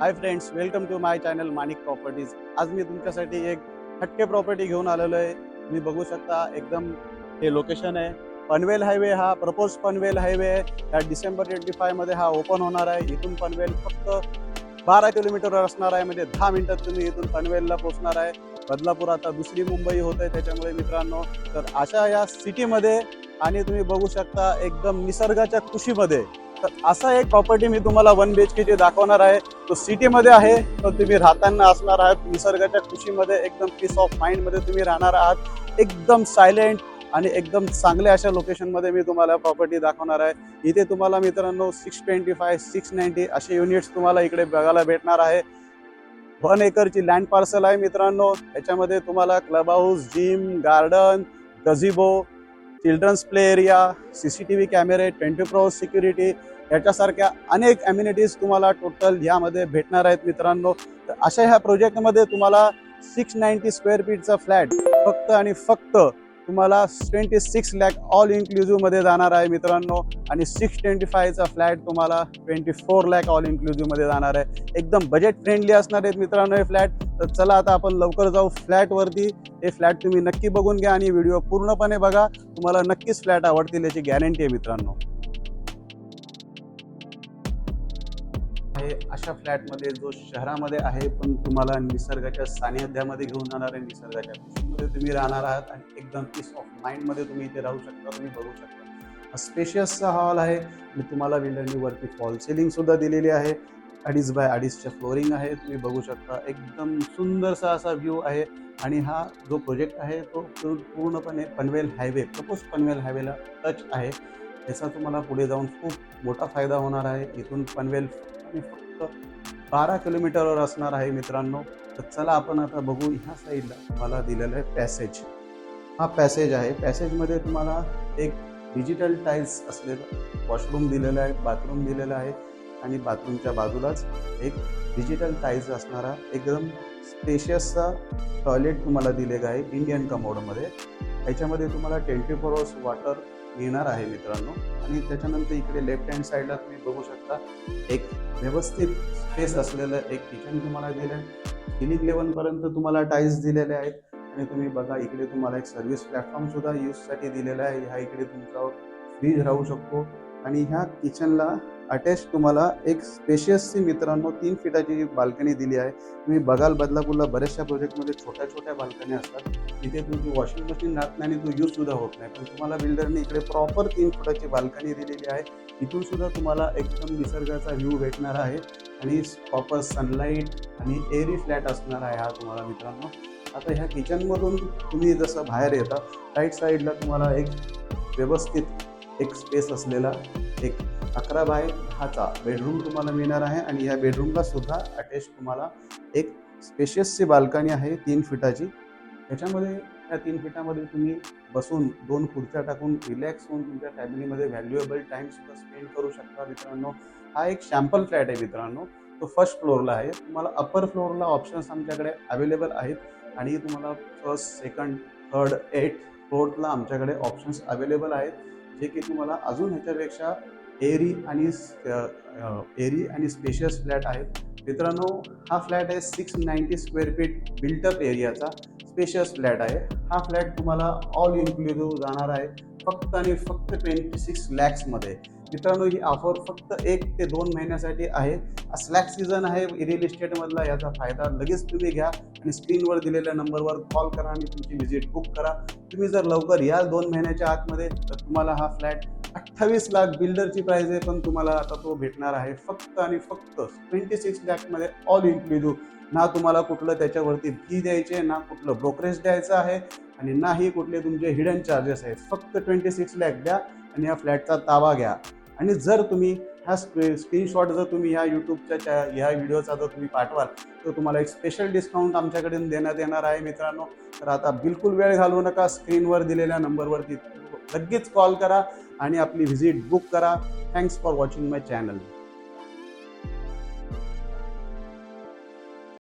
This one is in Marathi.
High friends, welcome to my channel Manik properties. आज मी तुमच्यासाठी एक हटके प्रॉपर्टी घेऊन आलेलो आहे। तुम्ही बघू शकता एकदम हे लोकेशन आहे पनवेल हायवे। हा प्रपोज पनवेल हायवे आहे। या डिसेंबर 25 मध्ये हा ओपन होणार आहे। इथून पनवेल फक्त 12 किलोमीटरवर असणार आहे, म्हणजे 10 मिनिटात तुम्ही इथून पनवेलला पोहोचणार आहे। बदलापूर आता दुसरी मुंबई होत आहे, त्याच्यामुळे मित्रांनो तर अशा या सिटीमध्ये आणि तुम्ही बघू शकता एकदम निसर्गाच्या कुशीमध्ये तर असा एक प्रॉपर्टी मी तुम्हाला 1 BHK ची दाखवणार आहे। तो सिटीमध्ये आहे, तर तुम्ही राहताना असणार आहात निसर्गाच्या कुशीमध्ये, एकदम पीस ऑफ माइंडमध्ये तुम्ही राहणार आहात। एकदम सायलेंट आणि एकदम चांगल्या अशा लोकेशनमध्ये मी तुम्हाला प्रॉपर्टी दाखवणार आहे। इथे तुम्हाला मित्रांनो 625 690 असे युनिट्स तुम्हाला इकडे बघायला भेटणार आहे। 1 एकरची लँड पार्सल आहे मित्रांनो। याच्यामध्ये तुम्हाला club house, gym, garden, gazebo, children's play area, CCTV कॅमेरे, 24 आवर्स सिक्युरिटी याच्यासारख्या अनेक अम्युनिटीज तुम्हाला टोटल यामध्ये भेटणार आहेत मित्रांनो। तर अशा ह्या प्रोजेक्टमध्ये तुम्हाला 690 स्क्वेअर फीटचा फ्लॅट फक्त आणि फक्त तुम्हाला 26 लाख ऑल इन्क्लुझिव्ह मध्ये जाणार आहे मित्रांनो। आणि 625 चा फ्लॅट तुम्हाला 24 लाख ऑल इन्क्लुझिव्ह मध्ये जाणार आहे। एकदम बजेट फ्रेंडली असणार आहेत मित्रांनो हे फ्लॅट। तर चला आता आपण लवकर जाऊ फ्लॅट वरती। हे फ्लॅट तुम्ही नक्की बघून घ्या आणि व्हिडिओ पूर्णपणे बघा, तुम्हाला नक्कीच फ्लॅट आवडतील याची गॅरंटी आहे मित्रांनो। आहे अशा फ्लॅटमध्ये जो शहरामध्ये आहे, पण तुम्हाला निसर्गाच्या सानिध्यामध्ये घेऊन जाणार आहे। निसर्गाच्या कुशीमध्ये तुम्ही राहणार आहात आणि एकदम पीस ऑफ माइंडमध्ये तुम्ही इथे राहू शकता। तुम्ही बघू शकता स्पेशियसचा हॉल आहे आणि तुम्हाला बिल्डरनी वरती फॉल सिलिंग सुद्धा दिलेली आहे। 2.5 बाय 2.5च्या फ्लोरिंग आहे। तुम्ही बघू शकता एकदम सुंदरसा असा व्ह्यू आहे। आणि हा जो प्रोजेक्ट आहे तो पूर्णपणे पनवेल हायवे, प्रपोज पनवेल हायवेला टच आहे। याचा तुम्हाला पुढे जाऊन खूप मोठा फायदा होणार आहे। इथून पनवेल फक्त 12 किलोमीटरवर असणार आहे मित्रांनो। तर चला आपण आता बघू। ह्या साईडला तुम्हाला दिलेलं आहे पॅसेज। हा पॅसेज आहे। पॅसेजमध्ये तुम्हाला एक डिजिटल टाईल्स असलेलं वॉशरूम दिलेलं आहे, बाथरूम दिलेलं आहे आणि बाथरूमच्या बाजूलाच एक डिजिटल टाईल्स असणारा एकदम स्पेशियसचा टॉयलेट तुम्हाला दिलेला आहे इंडियन कमोडमध्ये। याच्यामध्ये तुम्हाला 24 आवर्स वॉटर मिळणार आहे मित्रांनो। आणि त्याच्यानंतर इकडे लेफ्ट हँड साईडला तुम्ही बघू शकता एक व्यवस्थित स्पेस असलेलं एक किचन तुम्हाला दिलं आहे। सिलिंग लेवलपर्यंत तुम्हाला टाईल्स दिलेले आहेत। आणि तुम्ही बघा इकडे तुम्हाला एक सर्व्हिस प्लॅटफॉर्म सुद्धा यूजसाठी दिलेला आहे। ह्या इकडे तुमचा फ्रीज राहू शकतो। आणि ह्या किचनला अटॅच तुम्हाला एक स्पेशियसची मित्रांनो 3 फीटाची बाल्कनी दिली आहे। तुम्ही बघाल बदलापूरला बऱ्याचशा प्रोजेक्टमध्ये छोट्या छोट्या बाल्कनी असतात, तिथे तुमची वॉशिंग मशीन राहत नाही आणि तो यूज सुद्धा होत नाही, पण तुम्हाला बिल्डरने इकडे प्रॉपर 3 फुटाची बाल्कनी दिलेली आहे। इथून सुद्धा तुम्हाला एकदम निसर्गाचा व्ह्यू भेटणार आहे आणि प्रॉपर सनलाईट आणि एअरी फ्लॅट असणार आहे हा तुम्हाला मित्रांनो। आता ह्या किचनमधून तुम्ही जसं बाहेर येता राईट साईडला तुम्हाला एक व्यवस्थित एक स्पेस असलेला एक 11 बाय 10चा बेडरूम तुम्हाला मिळणार आहे। आणि या बेडरूमला सुद्धा अटॅच तुम्हाला एक स्पेशियसची बाल्कनी आहे 3 फीटाची। त्याच्यामध्ये या 3 फीटामध्ये तुम्ही बसून 2 खुर्च्या टाकून रिलॅक्स होऊन तुमच्या फॅमिलीमध्ये व्हॅल्युएबल टाइम सुद्धा स्पेंड करू शकता मित्रांनो। हा एक सॅम्पल फ्लॅट आहे मित्रांनो, तो फर्स्ट फ्लोअरला आहे। तुम्हाला अपर फ्लोअरला ऑप्शन्स आमच्याकडे अवेलेबल आहेत आणि तुम्हाला फर्स्ट, सेकंड, थर्ड, 8th फ्लोअरला आमच्याकडे ऑप्शन्स अवेलेबल आहेत, जे की तुम्हाला अजून ह्याच्यापेक्षा एअरी आणि स्पेशियस फ्लॅट आहेत मित्रांनो। हा फ्लॅट आहे 690 स्क्वेअर फीट बिल्टअप एरियाचा स्पेशियस फ्लॅट आहे। हा फ्लॅट तुम्हाला ऑल इन्क्लुझिव्ह जाणार आहे फक्त आणि फक्त 26 लॅक्समध्ये मित्रांनो। ही ऑफर फक्त 1 ते 2 महिन्यासाठी आहे। स्लॅक सीझन आहे रिअल इस्टेटमधला, याचा फायदा लगेच तुम्ही घ्या आणि स्क्रीनवर दिलेल्या नंबरवर कॉल करा आणि तुमची व्हिजिट बुक करा। तुम्ही जर लवकर याल 2 महिन्याच्या आतमध्ये तर तुम्हाला हा फ्लॅट 28 लाख बिल्डरची प्राइस आहे, पण तुम्हाला आता तो भेटणार आहे फक्त आणि फक्त 26 लाखमध्ये ऑल इन्क्लुझिव्ह। ना तुम्हाला कुठलं त्याच्यावरती फी द्यायचे, ना कुठलं ब्रोकरेज द्यायचं आहे आणि नाही कुठले तुमचे हिडन चार्जेस आहेत। फक्त 26 लाख द्या आणि या फ्लॅटचा ताबा घ्या। आणि जर तुम्ही हा स्क्रीनशॉट जर तुम्ही ह्या यूट्यूबच्या ह्या व्हिडिओचा जर तुम्ही पाठवाल तर तुम्हाला एक स्पेशल डिस्काउंट आमच्याकडून देण्यात येणार आहे मित्रांनो। तर आता बिलकुल वेळ घालवू नका, स्क्रीनवर दिलेल्या नंबरवरती लगेच कॉल करा आणि आपली व्हिजिट बुक करा। Thanks for watching my channel.